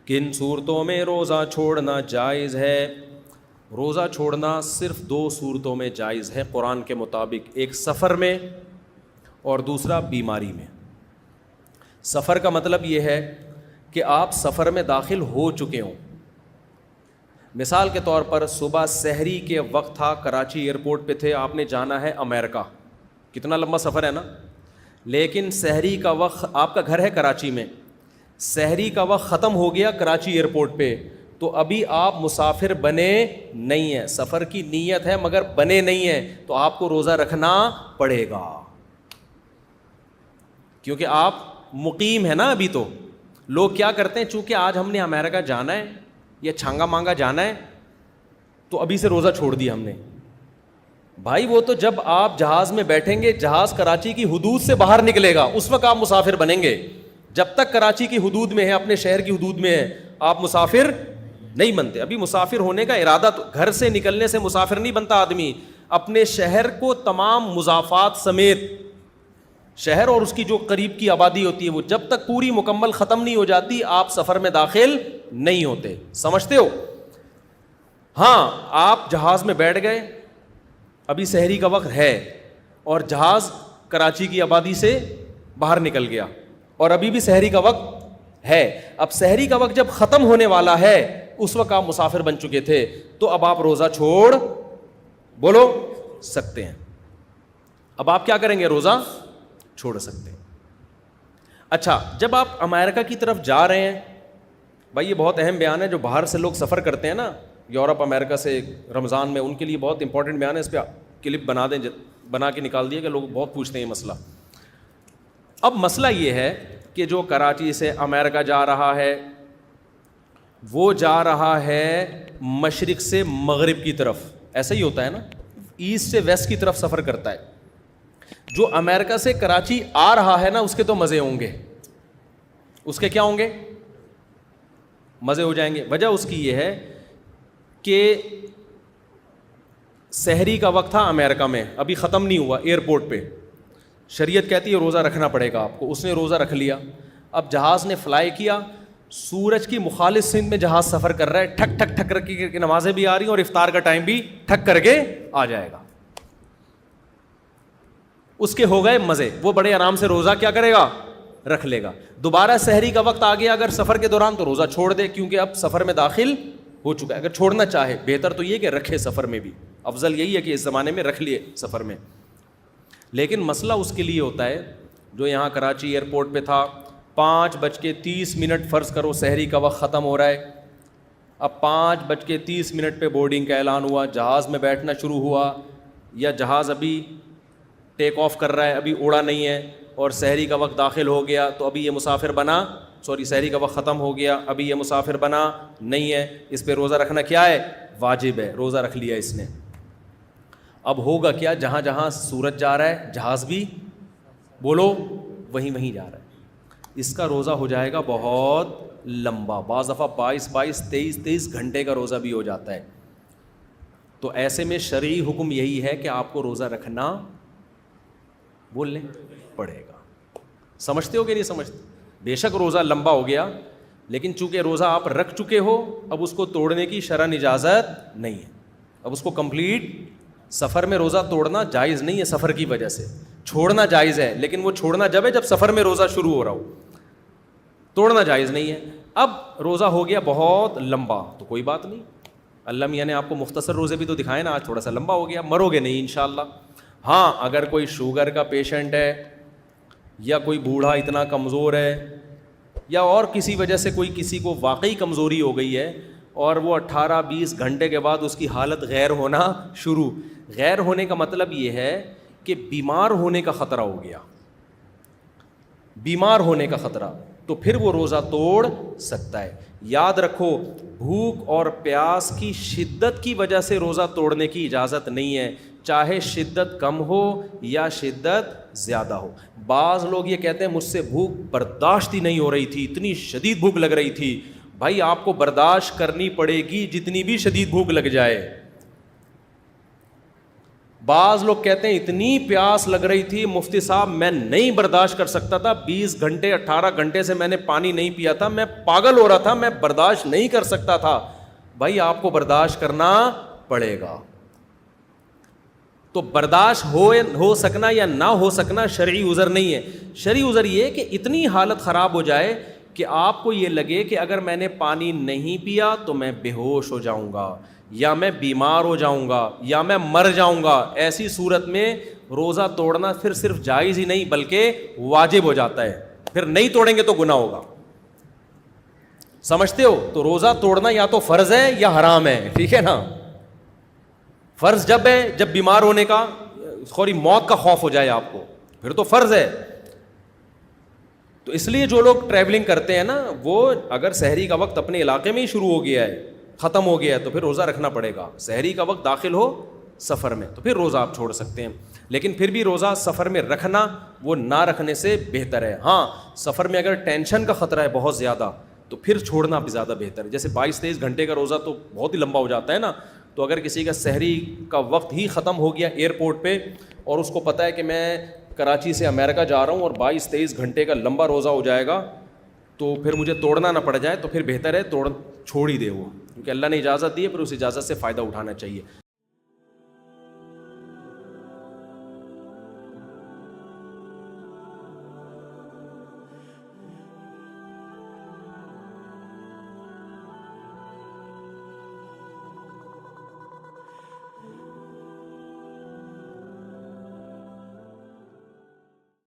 کن صورتوں میں روزہ چھوڑنا جائز ہے؟ روزہ چھوڑنا صرف 2 صورتوں میں جائز ہے قرآن کے مطابق، ایک سفر میں اور دوسرا بیماری میں۔ سفر کا مطلب یہ ہے کہ آپ سفر میں داخل ہو چکے ہوں۔ مثال کے طور پر صبح سحری کے وقت تھا، کراچی ایئرپورٹ پہ تھے، آپ نے جانا ہے امریکہ، کتنا لمبا سفر ہے نا، لیکن سحری کا وقت، آپ کا گھر ہے کراچی میں، سحری کا وقت ختم ہو گیا کراچی ایئرپورٹ پہ، تو ابھی آپ مسافر بنے نہیں ہیں، سفر کی نیت ہے مگر بنے نہیں ہیں، تو آپ کو روزہ رکھنا پڑے گا، کیونکہ آپ مقیم ہیں نا ابھی۔ تو لوگ کیا کرتے ہیں، چونکہ آج ہم نے امریکہ جانا ہے یا چھانگا مانگا جانا ہے تو ابھی سے روزہ چھوڑ دیا ہم نے۔ بھائی وہ تو جب آپ جہاز میں بیٹھیں گے، جہاز کراچی کی حدود سے باہر نکلے گا، اس وقت آپ مسافر بنیں گے۔ جب تک کراچی کی حدود میں ہے، اپنے شہر کی حدود میں ہے، آپ مسافر نہیں بنتے۔ ابھی مسافر ہونے کا ارادہ، تو گھر سے نکلنے سے مسافر نہیں بنتا آدمی، اپنے شہر کو تمام مضافات سمیت، شہر اور اس کی جو قریب کی آبادی ہوتی ہے، وہ جب تک پوری مکمل ختم نہیں ہو جاتی آپ سفر میں داخل نہیں ہوتے، سمجھتے ہو؟ ہاں آپ جہاز میں بیٹھ گئے، ابھی سحری کا وقت ہے اور جہاز کراچی کی آبادی سے باہر نکل گیا اور ابھی بھی سحری کا وقت ہے، اب سحری کا وقت جب ختم ہونے والا ہے اس وقت آپ مسافر بن چکے تھے، تو اب آپ روزہ چھوڑ بولو سکتے ہیں۔ اب آپ کیا کریں گے؟ روزہ چھوڑ سکتے ہیں۔ اچھا، جب آپ امریکہ کی طرف جا رہے ہیں، بھائی یہ بہت اہم بیان ہے، جو باہر سے لوگ سفر کرتے ہیں نا، یورپ امریکہ سے رمضان میں، ان کے لیے بہت امپورٹنٹ بیان ہے، اس پہ کلپ بنا دیں، بنا کے نکال دیے کہ لوگ بہت پوچھتے ہیں یہ مسئلہ۔ اب مسئلہ یہ ہے کہ جو کراچی سے امریکہ جا رہا ہے وہ جا رہا ہے مشرق سے مغرب کی طرف، ایسا ہی ہوتا ہے نا، ایسٹ سے ویسٹ کی طرف سفر کرتا ہے۔ جو امریکہ سے کراچی آ رہا ہے نا، اس کے تو مزے ہوں گے، اس کے کیا ہوں گے؟ مزے ہو جائیں گے۔ وجہ اس کی یہ ہے کہ سحری کا وقت تھا امریکہ میں، ابھی ختم نہیں ہوا ایئرپورٹ پہ، شریعت کہتی ہے روزہ رکھنا پڑے گا آپ کو، اس نے روزہ رکھ لیا۔ اب جہاز نے فلائی کیا، سورج کی مخالف سمت میں جہاز سفر کر رہا ہے، ٹھک ٹھک ٹھک کر کے نمازیں بھی آ رہی ہیں اور افطار کا ٹائم بھی ٹھک کر کے آ جائے گا، اس کے ہو گئے مزے، وہ بڑے آرام سے روزہ کیا کرے گا؟ رکھ لے گا۔ دوبارہ سحری کا وقت آ گیا اگر سفر کے دوران، تو روزہ چھوڑ دے، کیونکہ اب سفر میں داخل ہو چکا ہے۔ اگر چھوڑنا چاہے، بہتر تو یہ کہ رکھے سفر میں بھی، افضل یہی ہے کہ اس زمانے میں رکھ لیے سفر میں۔ لیکن مسئلہ اس کے لیے ہوتا ہے جو یہاں کراچی ایئرپورٹ پہ تھا، 5:30 فرض کرو سحری کا وقت ختم ہو رہا ہے، اب 5:30 پہ بورڈنگ کا اعلان ہوا، جہاز میں بیٹھنا شروع ہوا، یا جہاز ابھی ٹیک آف کر رہا ہے، ابھی اڑا نہیں ہے، اور سحری کا وقت داخل ہو گیا، تو ابھی یہ مسافر بنا، سحری کا وقت ختم ہو گیا، ابھی یہ مسافر بنا نہیں ہے، اس پہ روزہ رکھنا کیا ہے؟ واجب ہے، روزہ رکھ لیا اس نے۔ اب ہوگا کیا؟ جہاں جہاں سورج جا رہا ہے جہاز بھی بولو وہیں جا رہا ہے، اس کا روزہ ہو جائے گا بہت لمبا، بعض دفعہ 23 گھنٹے کا روزہ بھی ہو جاتا ہے۔ تو ایسے میں شرعی حکم یہی ہے کہ آپ کو روزہ رکھنا بول لیں پڑے گا۔ سمجھتے ہو کہ نہیں سمجھتے؟ بے شک روزہ لمبا ہو گیا، لیکن چونکہ روزہ آپ رکھ چکے ہو، اب اس کو توڑنے کی شرعاً اجازت نہیں ہے، اب اس کو کمپلیٹ، سفر میں روزہ توڑنا جائز نہیں ہے سفر کی وجہ سے، چھوڑنا جائز ہے، لیکن وہ چھوڑنا جب ہے جب سفر میں روزہ شروع ہو رہا ہو، توڑنا جائز نہیں ہے۔ اب روزہ ہو گیا بہت لمبا تو کوئی بات نہیں، اللہ میاں نے آپ کو مختصر روزے بھی تو دکھائے نا، آج تھوڑا سا لمبا ہو گیا، مرو گے نہیں انشاءاللہ۔ ہاں اگر کوئی شوگر کا پیشنٹ ہے، یا کوئی بوڑھا اتنا کمزور ہے، یا اور کسی وجہ سے کوئی کسی کو واقعی کمزوری ہو گئی ہے، اور وہ 18-20 گھنٹے کے بعد اس کی حالت غیر ہونا شروع، غیر ہونے کا مطلب یہ ہے کہ بیمار ہونے کا خطرہ ہو گیا، بیمار ہونے کا خطرہ، تو پھر وہ روزہ توڑ سکتا ہے۔ یاد رکھو، بھوک اور پیاس کی شدت کی وجہ سے روزہ توڑنے کی اجازت نہیں ہے، چاہے شدت کم ہو یا شدت زیادہ ہو۔ بعض لوگ یہ کہتے ہیں مجھ سے بھوک برداشت ہی نہیں ہو رہی تھی، اتنی شدید بھوک لگ رہی تھی۔ بھائی آپ کو برداشت کرنی پڑے گی جتنی بھی شدید بھوک لگ جائے، بعض لوگ کہتے ہیں اتنی پیاس لگ رہی تھی مفتی صاحب میں نہیں برداشت کر سکتا تھا, 20 گھنٹے 18 گھنٹے سے میں نے پانی نہیں پیا تھا, میں پاگل ہو رہا تھا, میں برداشت نہیں کر سکتا تھا. بھائی آپ کو برداشت کرنا پڑے گا. تو برداشت ہو سکنا یا نہ ہو سکنا شرعی عذر نہیں ہے. شرعی عذر یہ ہے کہ اتنی حالت خراب ہو جائے کہ آپ کو یہ لگے کہ اگر میں نے پانی نہیں پیا تو میں بے ہوش ہو جاؤں گا, یا میں بیمار ہو جاؤں گا, یا میں مر جاؤں گا. ایسی صورت میں روزہ توڑنا پھر صرف جائز ہی نہیں بلکہ واجب ہو جاتا ہے. پھر نہیں توڑیں گے تو گناہ ہوگا. سمجھتے ہو؟ تو روزہ توڑنا یا تو فرض ہے یا حرام ہے, ٹھیک ہے نا. فرض جب ہے جب بیمار ہونے کا تھوڑی موت کا خوف ہو جائے آپ کو, پھر تو فرض ہے. تو اس لیے جو لوگ ٹریولنگ کرتے ہیں نا, وہ اگر سحری کا وقت اپنے علاقے میں ہی شروع ہو گیا ہے, ختم ہو گیا ہے, تو پھر روزہ رکھنا پڑے گا. سحری کا وقت داخل ہو سفر میں تو پھر روزہ آپ چھوڑ سکتے ہیں, لیکن پھر بھی روزہ سفر میں رکھنا وہ نہ رکھنے سے بہتر ہے. ہاں سفر میں اگر ٹینشن کا خطرہ ہے بہت زیادہ تو پھر چھوڑنا بھی زیادہ بہتر ہے. جیسے 22-23 گھنٹے کا روزہ تو بہت ہی لمبا ہو جاتا ہے نا. تو اگر کسی کا سحری کا وقت ہی ختم ہو گیا ایئرپورٹ پہ اور اس کو پتہ ہے کہ میں کراچی سے امریکہ جا رہا ہوں اور 22-23 گھنٹے کا لمبا روزہ ہو جائے گا, تو پھر مجھے توڑنا نہ پڑ جائے, تو پھر بہتر ہے چھوڑ ہی دے وہ, کیونکہ اللہ نے اجازت دی ہے, پھر اس اجازت سے فائدہ اٹھانا چاہیے.